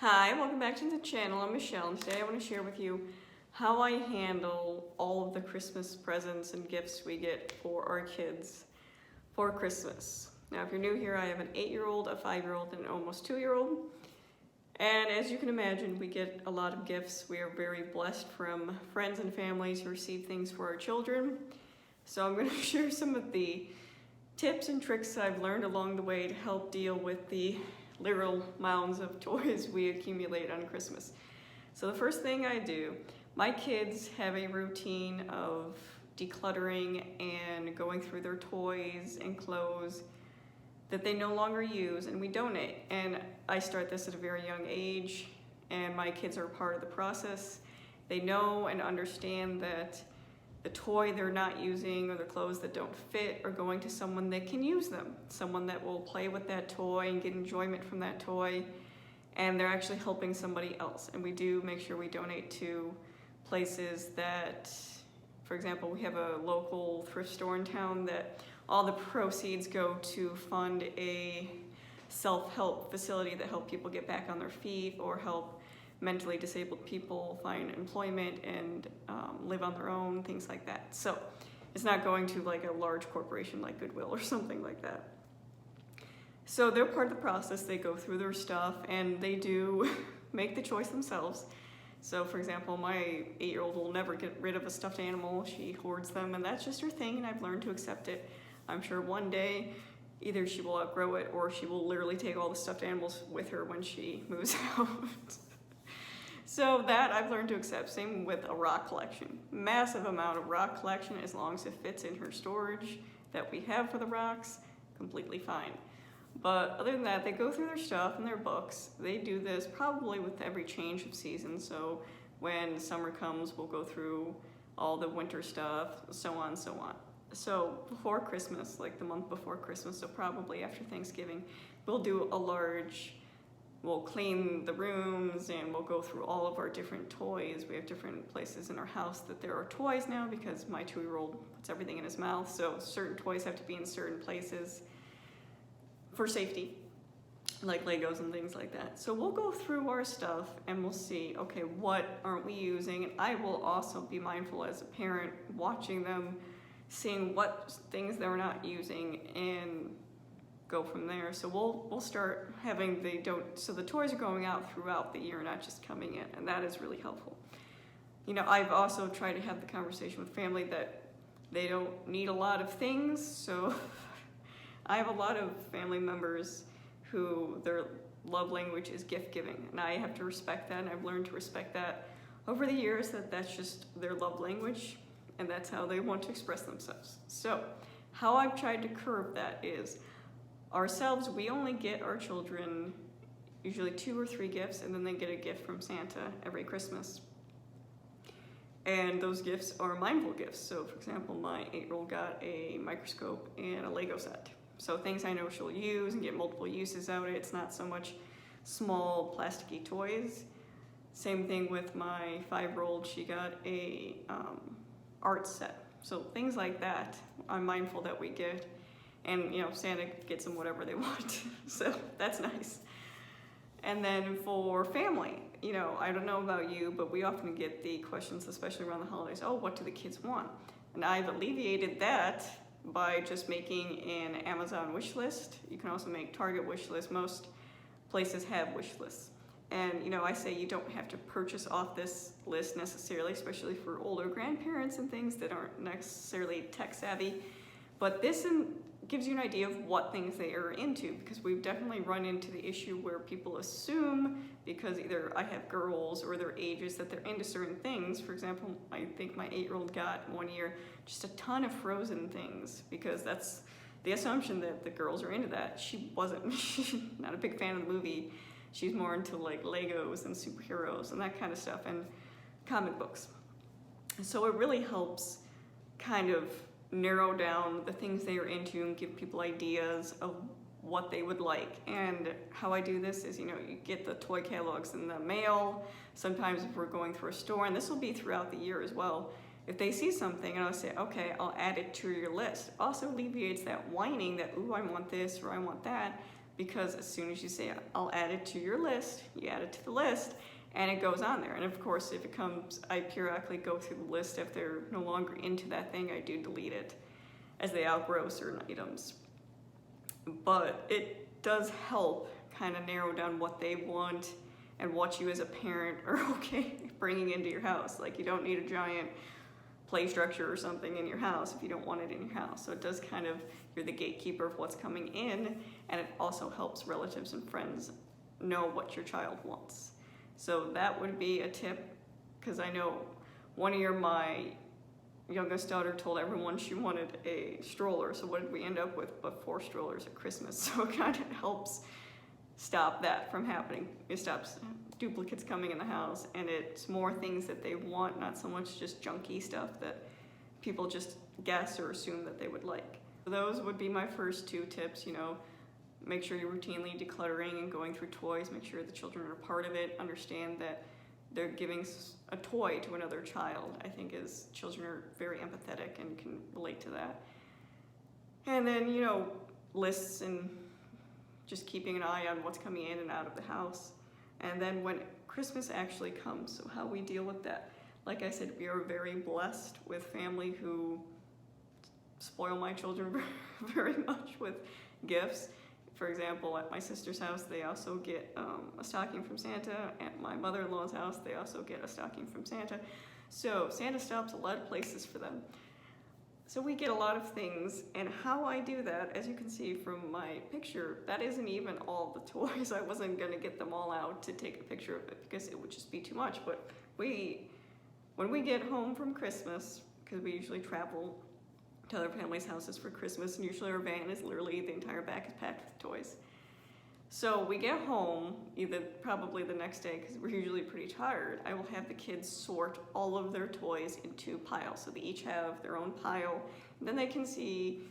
Hi, welcome back to the channel. I'm Michelle, and today I want to share with you how I handle all of the Christmas presents and gifts we get for our kids for Christmas. Now, if you're new here, I have an 8-year-old, a 5-year-old, and an almost 2-year-old. And as you can imagine, we get a lot of gifts. We are very blessed from friends and families who receive things for our children. So I'm going to share some of the tips and tricks I've learned along the way to help deal with the literal mounds of toys we accumulate on Christmas. So the first thing I do, my kids have a routine of decluttering and going through their toys and clothes that they no longer use, and we donate. And I start this at a very young age, and my kids are part of the process. They know and understand that the toy they're not using or the clothes that don't fit are going to someone that can use them, someone that will play with that toy and get enjoyment from that toy, and they're actually helping somebody else. And we do make sure we donate to places that, for example, we have a local thrift store in town that all the proceeds go to fund a self-help facility that help people get back on their feet or help mentally disabled people find employment and live on their own, things like that. So it's not going to like a large corporation like Goodwill or something like that. So they're part of the process. They go through their stuff and they do make the choice themselves. So for example, my 8-year-old will never get rid of a stuffed animal. She hoards them, and that's just her thing, and I've learned to accept it. I'm sure one day either she will outgrow it or she will literally take all the stuffed animals with her when she moves out. So that I've learned to accept. Same with a rock collection. Massive amount of rock collection, as long as it fits in her storage that we have for the rocks, completely fine. But other than that, they go through their stuff and their books. They do this probably with every change of season. So when summer comes, we'll go through all the winter stuff, so on, so on. So before Christmas, like the month before Christmas, so probably after Thanksgiving, we'll do a large, we'll clean the rooms and we'll go through all of our different toys. We have different places in our house that there are toys now because my 2-year-old puts everything in his mouth. So certain toys have to be in certain places for safety, like Legos and things like that. So we'll go through our stuff and we'll see, okay, what aren't we using? And I will also be mindful as a parent watching them, seeing what things they're not using and go from there. So we'll start having so the toys are going out throughout the year, not just coming in, and that is really helpful. You know, I've also tried to have the conversation with family that they don't need a lot of things. So I have a lot of family members who their love language is gift giving, and I have to respect that, and I've learned to respect that over the years, that that's just their love language and that's how they want to express themselves. So how I've tried to curb that is, ourselves, we only get our children usually 2 or 3 gifts, and then they get a gift from Santa every Christmas. And those gifts are mindful gifts. So for example, my 8-year-old got a microscope and a Lego set. So things I know she'll use and get multiple uses out of it. It's not so much small plasticky toys. Same thing with my 5-year-old, she got a art set. So things like that, I'm mindful that we get. And you know, Santa gets them whatever they want, so that's nice. And then for family, you know, I don't know about you, but we often get the questions, especially around the holidays, oh, what do the kids want? And I've alleviated that by just making an Amazon wish list. You can also make Target wish list. Most places have wish lists. And you know, I say you don't have to purchase off this list necessarily, especially for older grandparents and things that aren't necessarily tech savvy. But this gives you an idea of what things they are into, because we've definitely run into the issue where people assume, because either I have girls or their ages, that they're into certain things. For example, I think my 8-year-old got one year just a ton of Frozen things, because that's the assumption that the girls are into that. She wasn't. She's not a big fan of the movie. She's more into like Legos and superheroes and that kind of stuff, and comic books. So it really helps kind of narrow down the things they are into and give people ideas of what they would like. And how I do this is, you know, you get the toy catalogs in the mail. Sometimes if we're going through a store, and this will be throughout the year as well, if they see something and I'll say, okay, I'll add it to your list. Also alleviates that whining that, ooh, I want this or I want that, because as soon as you say, I'll add it to your list, you add it to the list, and it goes on there. And of course, if it comes, I periodically go through the list. If they're no longer into that thing, I do delete it as they outgrow certain items. But it does help kind of narrow down what they want and what you as a parent are okay bringing into your house. Like, you don't need a giant play structure or something in your house if you don't want it in your house. So it does kind of, you're the gatekeeper of what's coming in, and it also helps relatives and friends know what your child wants. So that would be a tip, because I know one year my youngest daughter told everyone she wanted a stroller. So what did we end up with but 4 strollers at Christmas? So it kind of helps stop that from happening. It stops duplicates coming in the house, and it's more things that they want, not so much just junky stuff that people just guess or assume that they would like. So those would be my first 2 tips. You know, make sure you're routinely decluttering and going through toys. Make sure the children are part of it. Understand that they're giving a toy to another child. I think as children are very empathetic and can relate to that. And then, you know, lists and just keeping an eye on what's coming in and out of the house. And then when Christmas actually comes, so how we deal with that. Like I said, we are very blessed with family who spoil my children very much with gifts. For example, at my sister's house, they also get a stocking from Santa. At my mother-in-law's house, they also get a stocking from Santa. So Santa stops a lot of places for them. So we get a lot of things, and how I do that, as you can see from my picture, that isn't even all the toys. I wasn't gonna get them all out to take a picture of it because it would just be too much. But when we get home from Christmas, because we usually travel to other families' houses for Christmas, and usually our van is literally, the entire back is packed with toys. So we get home, probably the next day, because we're usually pretty tired. I will have the kids sort all of their toys into piles. So they each have their own pile, and then they can see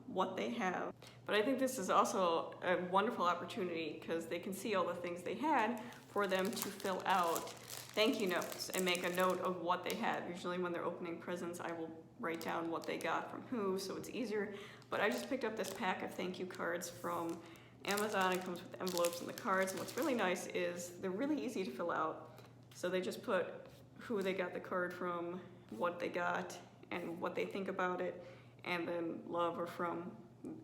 what they have. But I think this is also a wonderful opportunity because they can see all the things they had for them to fill out thank you notes and make a note of what they had. Usually when they're opening presents, I will write down what they got from who, so it's easier. But I just picked up this pack of thank you cards from Amazon. It comes with envelopes and the cards, and what's really nice is they're really easy to fill out. So they just put who they got the card from, what they got, and what they think about it, and then love or from,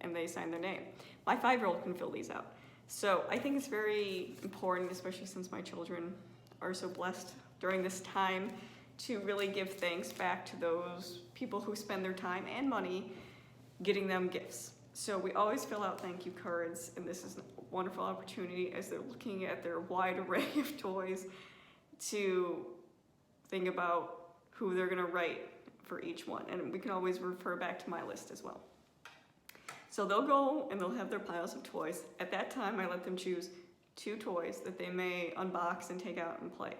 and they sign their name. My 5-year-old can fill these out. So I think it's very important, especially since my children are so blessed during this time, to really give thanks back to those people who spend their time and money getting them gifts. So we always fill out thank you cards, and this is a wonderful opportunity as they're looking at their wide array of toys to think about who they're gonna write for each one. And we can always refer back to my list as well. So they'll go and they'll have their piles of toys. At that time, I let them choose 2 toys that they may unbox and take out and play.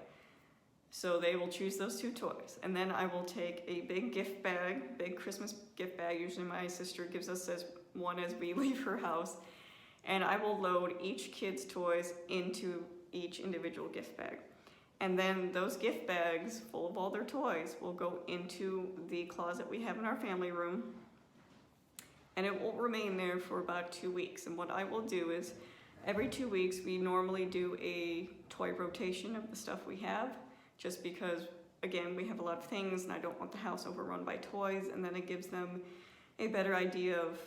So they will choose those 2 toys. And then I will take a big gift bag, big Christmas gift bag. Usually my sister gives us one as we leave her house. And I will load each kid's toys into each individual gift bag. And then those gift bags full of all their toys will go into the closet we have in our family room. And it will remain there for about 2 weeks. And what I will do is every 2 weeks, we normally do a toy rotation of the stuff we have, just because, again, we have a lot of things and I don't want the house overrun by toys, and then it gives them a better idea of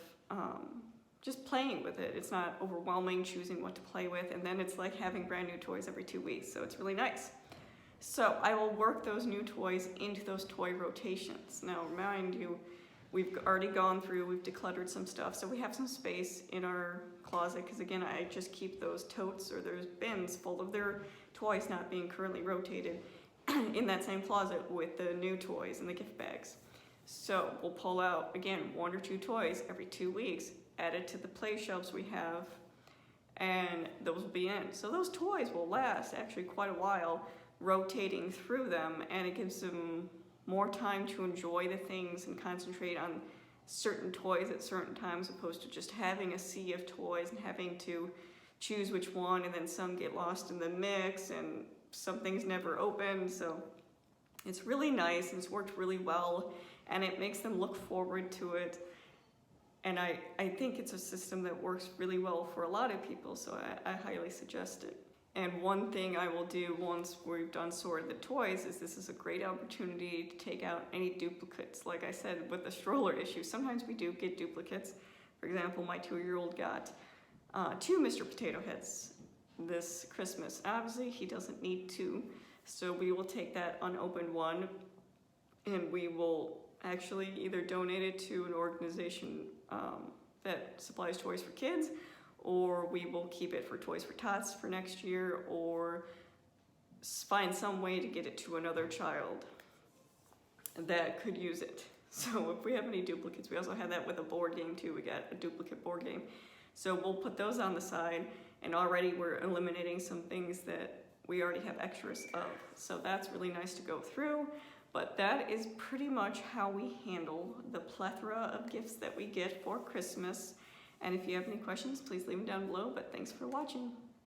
just playing with it. It's not overwhelming choosing what to play with, and then it's like having brand new toys every 2 weeks, so it's really nice. So I will work those new toys into those toy rotations. Now, remind you, we've already gone through, we've decluttered some stuff, so we have some space in our closet, because again, I just keep those totes or those bins full of their toys not being currently rotated in that same closet with the new toys and the gift bags. So we'll pull out, again, 1 or 2 toys every 2 weeks, add it to the play shelves we have, and those will be in. So those toys will last actually quite a while, rotating through them, and it gives them more time to enjoy the things and concentrate on certain toys at certain times, opposed to just having a sea of toys and having to choose which one, and then some get lost in the mix and some things never open. So it's really nice and it's worked really well, and it makes them look forward to it. And I think it's a system that works really well for a lot of people, so I highly suggest it. And one thing I will do once we've done sorted the toys is this is a great opportunity to take out any duplicates. Like I said, with the stroller issue, sometimes we do get duplicates. For example, my 2-year-old got 2 Mr. Potato Heads this Christmas. Obviously, he doesn't need 2, so we will take that unopened one and we will actually either donate it to an organization that supplies toys for kids, or we will keep it for Toys for Tots for next year, or find some way to get it to another child that could use it. So if we have any duplicates, we also had that with a board game too. We got a duplicate board game. So we'll put those on the side, and already we're eliminating some things that we already have extras of. So that's really nice to go through. But that is pretty much how we handle the plethora of gifts that we get for Christmas. And if you have any questions, please leave them down below. But thanks for watching.